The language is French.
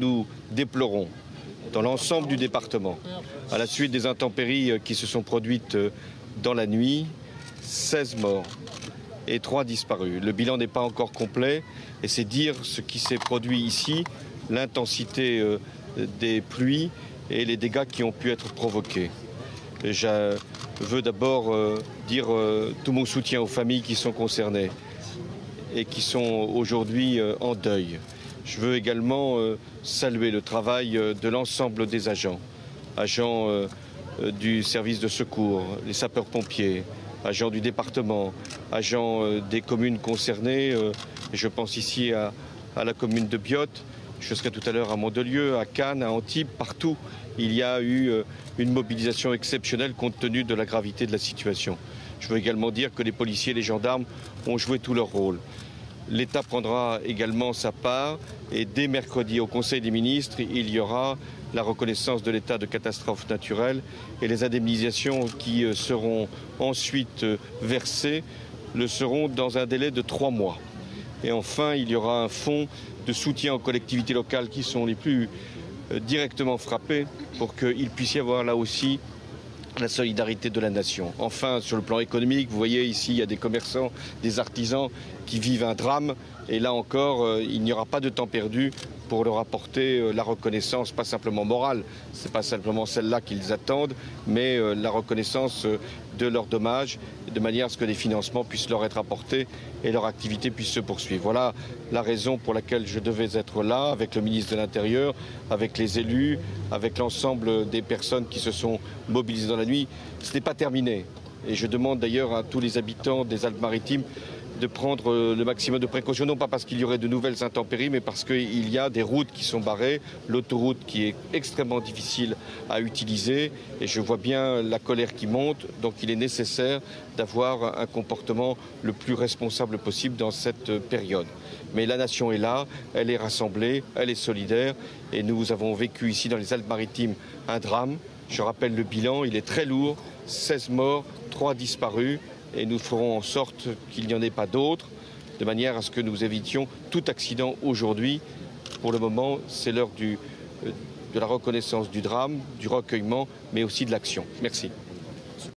Nous déplorons dans l'ensemble du département, à la suite des intempéries qui se sont produites dans la nuit, 16 morts et 3 disparus. Le bilan n'est pas encore complet et c'est dire ce qui s'est produit ici, l'intensité des pluies et les dégâts qui ont pu être provoqués. Je veux d'abord dire tout mon soutien aux familles qui sont concernées et qui sont aujourd'hui en deuil. Je veux également saluer le travail de l'ensemble des agents du service de secours, les sapeurs-pompiers, agents du département, agents des communes concernées. Je pense ici à la commune de Biot, je serai tout à l'heure à Mandelieu, à Cannes, à Antibes, partout. Il y a eu une mobilisation exceptionnelle compte tenu de la gravité de la situation. Je veux également dire que les policiers et les gendarmes ont joué tout leur rôle. L'État prendra également sa part et dès mercredi au Conseil des ministres, il y aura la reconnaissance de l'état de catastrophe naturelle et les indemnisations qui seront ensuite versées le seront dans un délai de 3 mois. Et enfin, il y aura un fonds de soutien aux collectivités locales qui sont les plus directement frappées pour qu'il puisse y avoir là aussi la solidarité de la nation. Enfin, sur le plan économique, vous voyez ici, il y a des commerçants, des artisans qui vivent un drame. Et là encore, il n'y aura pas de temps perdu pour leur apporter la reconnaissance, pas simplement morale, ce n'est pas simplement celle-là qu'ils attendent, mais la reconnaissance de leurs dommages, de manière à ce que des financements puissent leur être apportés et leur activité puisse se poursuivre. Voilà la raison pour laquelle je devais être là, avec le ministre de l'Intérieur, avec les élus, avec l'ensemble des personnes qui se sont mobilisées dans la nuit. Ce n'est pas terminé. Et je demande d'ailleurs à tous les habitants des Alpes-Maritimes de prendre le maximum de précautions, non pas parce qu'il y aurait de nouvelles intempéries, mais parce qu'il y a des routes qui sont barrées, l'autoroute qui est extrêmement difficile à utiliser, et je vois bien la colère qui monte, donc il est nécessaire d'avoir un comportement le plus responsable possible dans cette période. Mais la nation est là, elle est rassemblée, elle est solidaire, et nous avons vécu ici dans les Alpes-Maritimes un drame. Je rappelle le bilan, il est très lourd, 16 morts, 3 disparus. Et nous ferons en sorte qu'il n'y en ait pas d'autres, de manière à ce que nous évitions tout accident aujourd'hui. Pour le moment, c'est l'heure de la reconnaissance du drame, du recueillement, mais aussi de l'action. Merci.